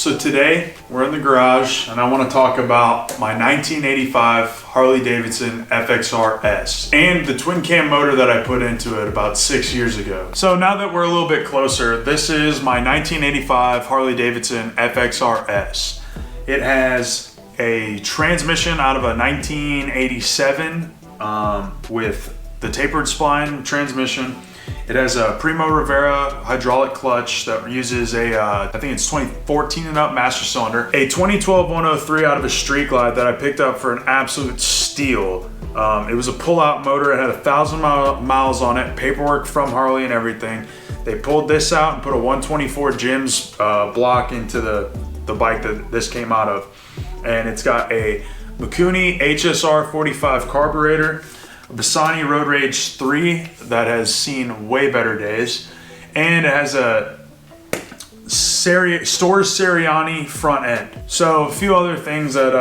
So today we're in the garage and I want to talk about my 1985 Harley-Davidson FXR S and the twin cam motor that I put into it about 6 years ago. So now that we're a little bit closer, this is my 1985 Harley-Davidson FXR S. It has a transmission out of a 1987 with the tapered spline transmission. It has a Primo Rivera hydraulic clutch that uses a, I think it's 2014 and up master cylinder. A 2012 103 out of a Street Glide that I picked up for an absolute steal. It was a pull-out motor. It had 1,000 miles on it, paperwork from Harley and everything. They pulled this out and put a 124 Jims block into the bike that this came out of. And it's got a Mikuni HSR 45 carburetor, a Bassani Road Rage 3 that has seen way better days, and it has a Stores Seriani front end. So a few other things that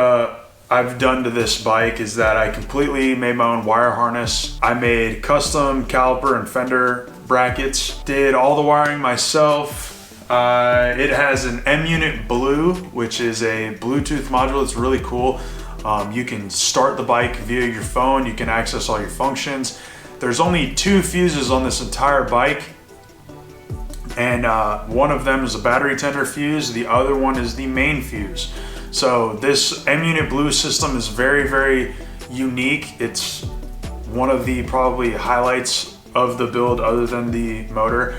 I've done to this bike is that I completely made my own wire harness. I made custom caliper and fender brackets, did all the wiring myself. It has an M-Unit Blue, which is a Bluetooth module. It's really cool. You can start the bike via your phone. You can access all your functions. There's only 2 fuses on this entire bike. And one of them is a battery tender fuse. The other one is the main fuse. So this M-Unit Blue system is very, very unique. It's one of the probably highlights of the build other than the motor.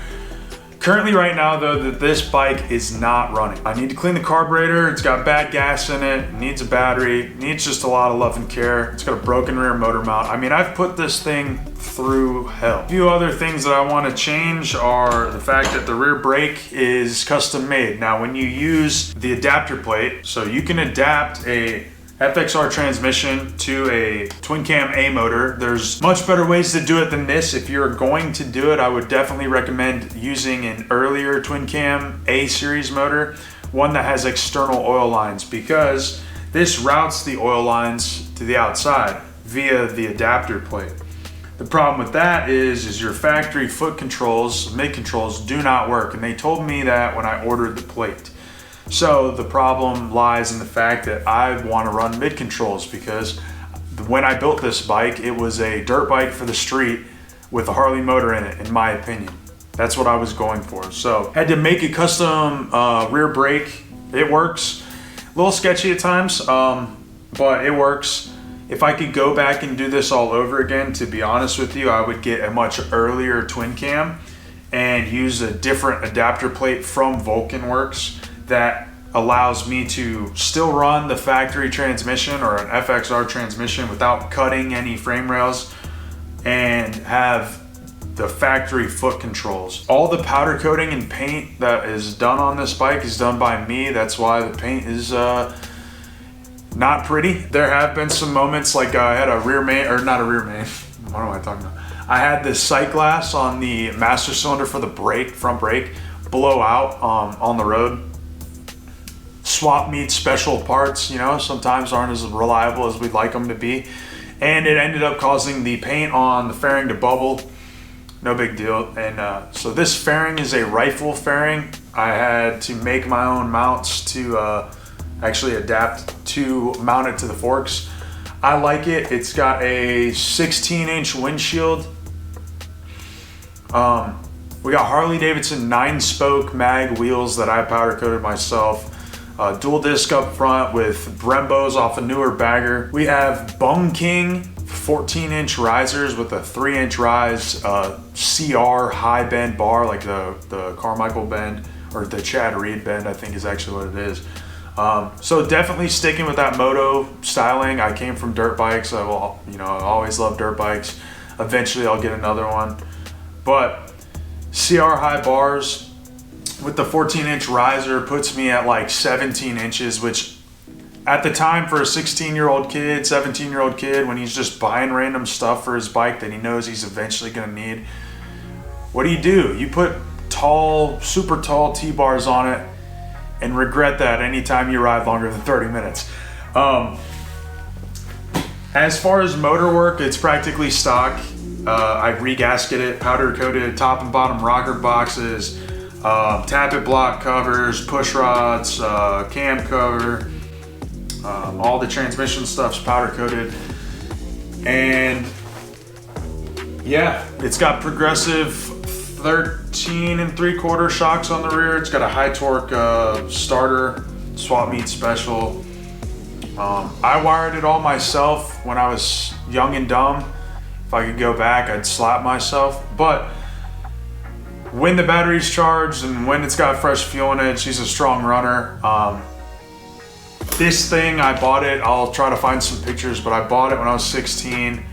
Currently right now though, that this bike is not running. I need to clean the carburetor. It's got bad gas in it, needs a battery, needs just a lot of love and care. It's got a broken rear motor mount. I mean, I've put this thing through hell. A few other things that I want to change are the fact that the rear brake is custom made. Now, when you use the adapter plate, so you can adapt a FXR transmission to a twin cam A motor. There's much better ways to do it than this. If you're going to do it, I would definitely recommend using an earlier twin cam A series motor, one that has external oil lines, because this routes the oil lines to the outside via the adapter plate. The problem with that is your factory foot controls, mid controls do not work, and they told me that when I ordered the plate. So the problem lies in the fact that I want to run mid controls, because when I built this bike, it was a dirt bike for the street with a Harley motor in it, in my opinion. That's what I was going for. So had to make a custom rear brake. It works. A little sketchy at times, but it works. If I could go back and do this all over again, to be honest with you, I would get a much earlier twin cam and use a different adapter plate from Vulcan Works that allows me to still run the factory transmission or an FXR transmission without cutting any frame rails and have the factory foot controls. All the powder coating and paint that is done on this bike is done by me. That's why the paint is not pretty. There have been some moments, like I had a rear main, or not a rear main, what am I talking about? I had the sight glass on the master cylinder for the brake, front brake, blow out on the road. Swap meet special parts, you know, sometimes aren't as reliable as we'd like them to be. And it ended up causing the paint on the fairing to bubble. No big deal. And so this fairing is a rifle fairing. I had to make my own mounts to actually adapt to mount it to the forks. I like it. It's got a 16-inch windshield. We got Harley-Davidson 9-spoke mag wheels that I powder coated myself. Dual disc up front with Brembos off a newer bagger. We have Bone King 14-inch risers with a 3-inch rise, CR high bend bar, like the Carmichael bend, or the Chad Reed bend, I think is actually what it is. So definitely sticking with that moto styling. I came from dirt bikes. I always loved dirt bikes. Eventually I'll get another one. But CR high bars with the 14-inch riser puts me at like 17 inches, which at the time for a 16-year-old kid, 17-year-old kid, when he's just buying random stuff for his bike that he knows he's eventually gonna need, what do? You put tall, super tall T-bars on it and regret that anytime you ride longer than 30 minutes. As far as motor work, it's practically stock. I re-gasketed it, powder coated top and bottom rocker boxes, tappet block covers, push rods, cam cover, all the transmission stuff's powder coated. And yeah, it's got progressive 13 3/4 shocks on the rear. It's got a high torque starter, swap meet special. I wired it all myself when I was young and dumb. If I could go back, I'd slap myself. But when the battery's charged and when it's got fresh fuel in it, she's a strong runner. This thing, I bought it, I'll try to find some pictures, but I bought it when I was 16.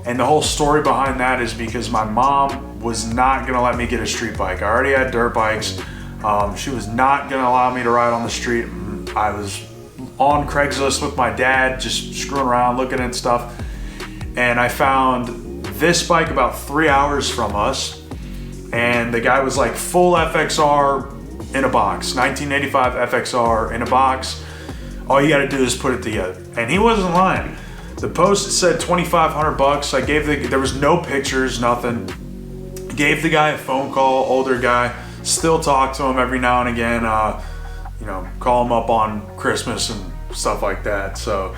And the whole story behind that is because my mom was not gonna let me get a street bike. I already had dirt bikes. She was not gonna allow me to ride on the street. I was on Craigslist with my dad, just screwing around, looking at stuff. And I found this bike about 3 hours from us. And the guy was like, full FXR in a box, 1985 FXR in a box. All you gotta do is put it together. And he wasn't lying. The post said $2,500. I gave there was no pictures, nothing. Gave the guy a phone call, older guy. Still talk to him every now and again. You know, call him up on Christmas and stuff like that. So,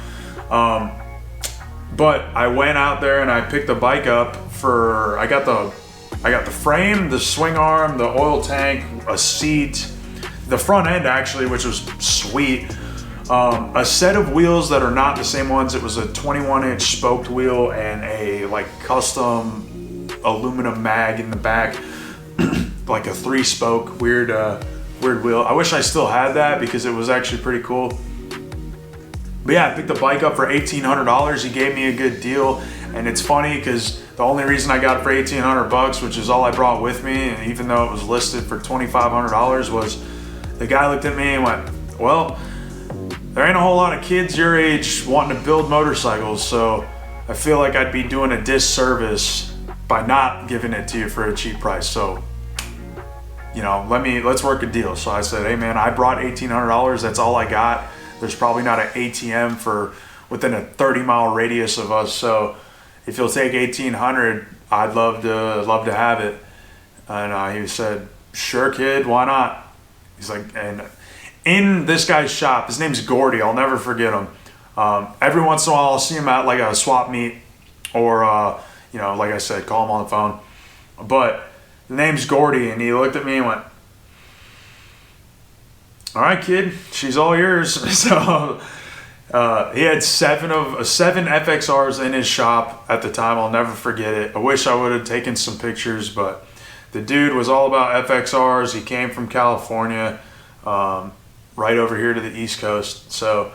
but I went out there and I picked the bike up for. I got the frame, the swing arm, the oil tank, a seat, the front end actually, which was sweet. A set of wheels that are not the same ones. It was a 21-inch spoked wheel and a like custom aluminum mag in the back, like a 3-spoke weird wheel. I wish I still had that because it was actually pretty cool. But yeah, I picked the bike up for $1,800. He gave me a good deal, and it's funny because the only reason I got it for $1,800, which is all I brought with me, and even though it was listed for $2,500, was the guy looked at me and went, "Well, there ain't a whole lot of kids your age wanting to build motorcycles, so I feel like I'd be doing a disservice by not giving it to you for a cheap price. So, you know, let's work a deal." So I said, "Hey man, I brought $1,800. That's all I got. There's probably not an ATM for within a 30-mile radius of us. So if you'll take $1,800, I'd love to have it." And he said, "Sure, kid, why not?" He's like, and in this guy's shop, his name's Gordy, I'll never forget him. Every once in a while I'll see him at like a swap meet or, you know, like I said, call him on the phone. But the name's Gordy, and he looked at me and went, "All right, kid, she's all yours." So he had seven FXRs in his shop at the time. I'll never forget it. I wish I would have taken some pictures, but the dude was all about FXRs. He came from California, right over here to the East Coast. So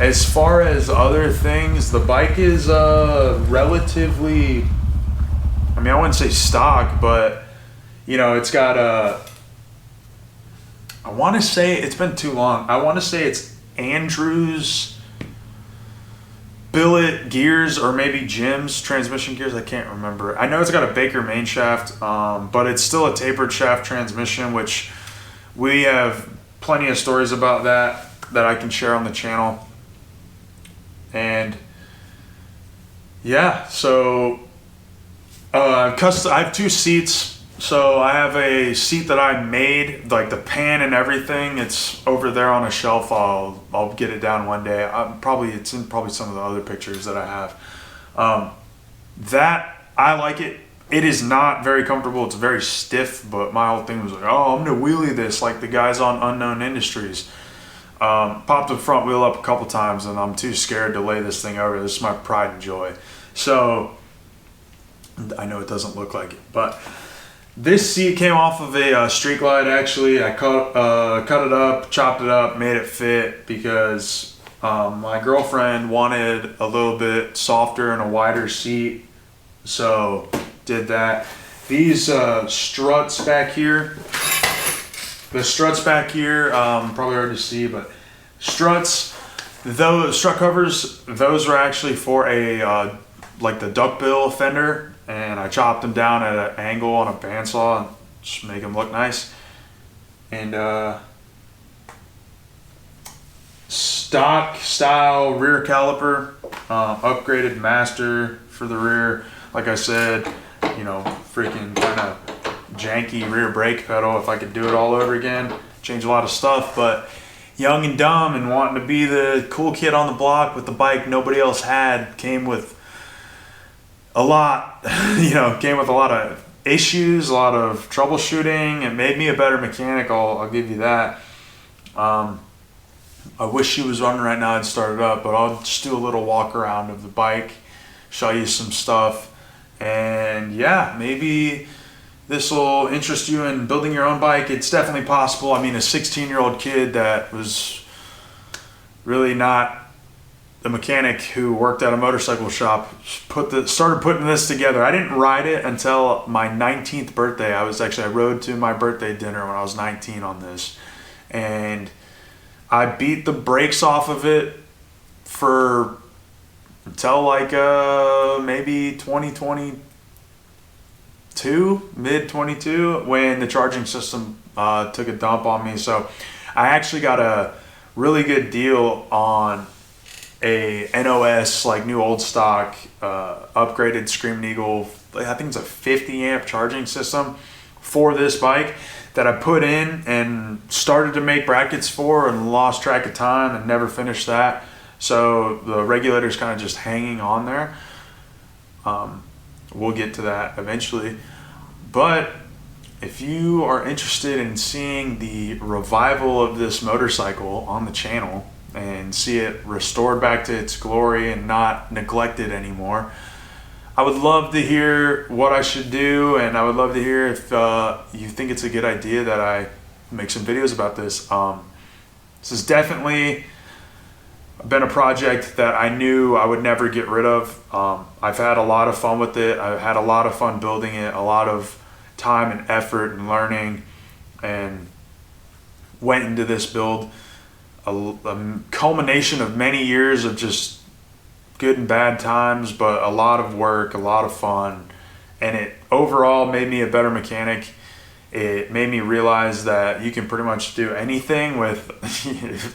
as far as other things, the bike is relatively, I mean, I wouldn't say stock, but you know, it's got I want to say, it's been too long, I want to say it's Andrews billet gears, or maybe Jim's transmission gears, I can't remember. I know it's got a Baker main shaft, but it's still a tapered shaft transmission, which we have plenty of stories about that I can share on the channel. And yeah, so I have 2 seats. So I have a seat that I made, like the pan and everything. It's over there on a shelf. I'll get it down one day. It's in probably some of the other pictures that I have. That I like it. It is not very comfortable. It's very stiff, but my whole thing was like, oh, I'm gonna wheelie this like the guys on Unknown Industries. Popped the front wheel up a couple times, and I'm too scared to lay this thing over. This is my pride and joy. So I know it doesn't look like it, but this seat came off of a Street Glide. Actually, I cut it up, chopped it up, made it fit because my girlfriend wanted a little bit softer and a wider seat, so did that. These struts back here, probably hard to see, but struts, those strut covers, those were actually for a like the duckbill fender, and I chopped them down at an angle on a bandsaw and just make them look nice. And stock style rear caliper, upgraded master for the rear. Like I said, you know, freaking kind of janky rear brake pedal if I could do it all over again. Change a lot of stuff, but young and dumb and wanting to be the cool kid on the block with the bike nobody else had came with a lot, came with a lot of issues, a lot of troubleshooting. It made me a better mechanic, I'll give you that. I wish she was running right now, I'd start it up, but I'll just do a little walk around of the bike, show you some stuff, and yeah, maybe this will interest you in building your own bike. It's definitely possible. I mean, a 16-year-old kid that was really not the mechanic who worked at a motorcycle shop started putting this together. I didn't ride it until my 19th birthday. I rode to my birthday dinner when I was 19 on this, and I beat the brakes off of it until like maybe 2022, mid 22, when the charging system took a dump on me. So I actually got a really good deal on a NOS, like new old stock, upgraded Screaming Eagle. I think it's a 50 amp charging system for this bike that I put in and started to make brackets for and lost track of time and never finished that. So the regulator's kind of just hanging on there. We'll get to that eventually. But if you are interested in seeing the revival of this motorcycle on the channel and see it restored back to its glory and not neglected anymore, I would love to hear what I should do, and I would love to hear if you think it's a good idea that I make some videos about this. This has definitely been a project that I knew I would never get rid of. I've had a lot of fun with it. I've had a lot of fun building it, a lot of time and effort and learning, and went into this build a culmination of many years of just good and bad times, but a lot of work, a lot of fun, and it overall made me a better mechanic. It made me realize that you can pretty much do anything with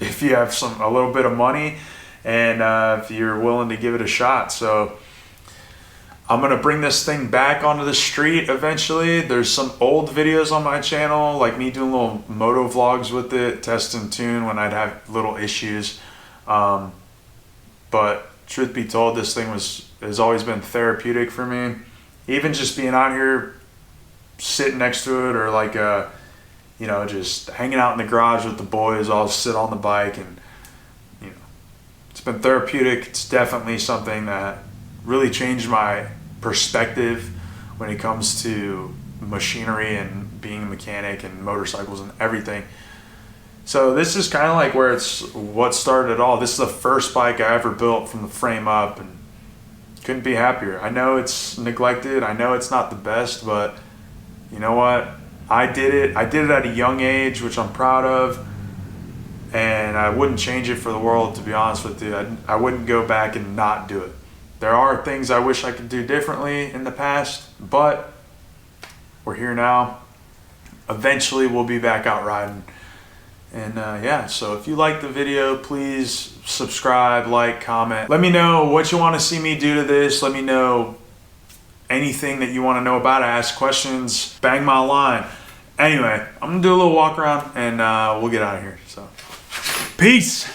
if you have a little bit of money and if you're willing to give it a shot. So I'm gonna bring this thing back onto the street eventually. There's some old videos on my channel, like me doing little moto vlogs with it, test and tune when I'd have little issues. But truth be told, this thing has always been therapeutic for me. Even just being out here sitting next to it, or like just hanging out in the garage with the boys, I'll sit on the bike, and it's been therapeutic. It's definitely something that really changed my perspective when it comes to machinery and being a mechanic and motorcycles and everything. So this is kind of like what started it all. This is the first bike I ever built from the frame up, and couldn't be happier. I know it's neglected, I know it's not the best, but you know what? I did it at a young age, which I'm proud of, and I wouldn't change it for the world, to be honest with you. I wouldn't go back and not do it. There are things I wish I could do differently in the past, but we're here now. Eventually we'll be back out riding. And so if you like the video, please subscribe, like, comment. Let me know what you want to see me do to this. Let me know anything that you want to know about it. Ask questions, bang my line. Anyway, I'm gonna do a little walk around and we'll get out of here. So, peace.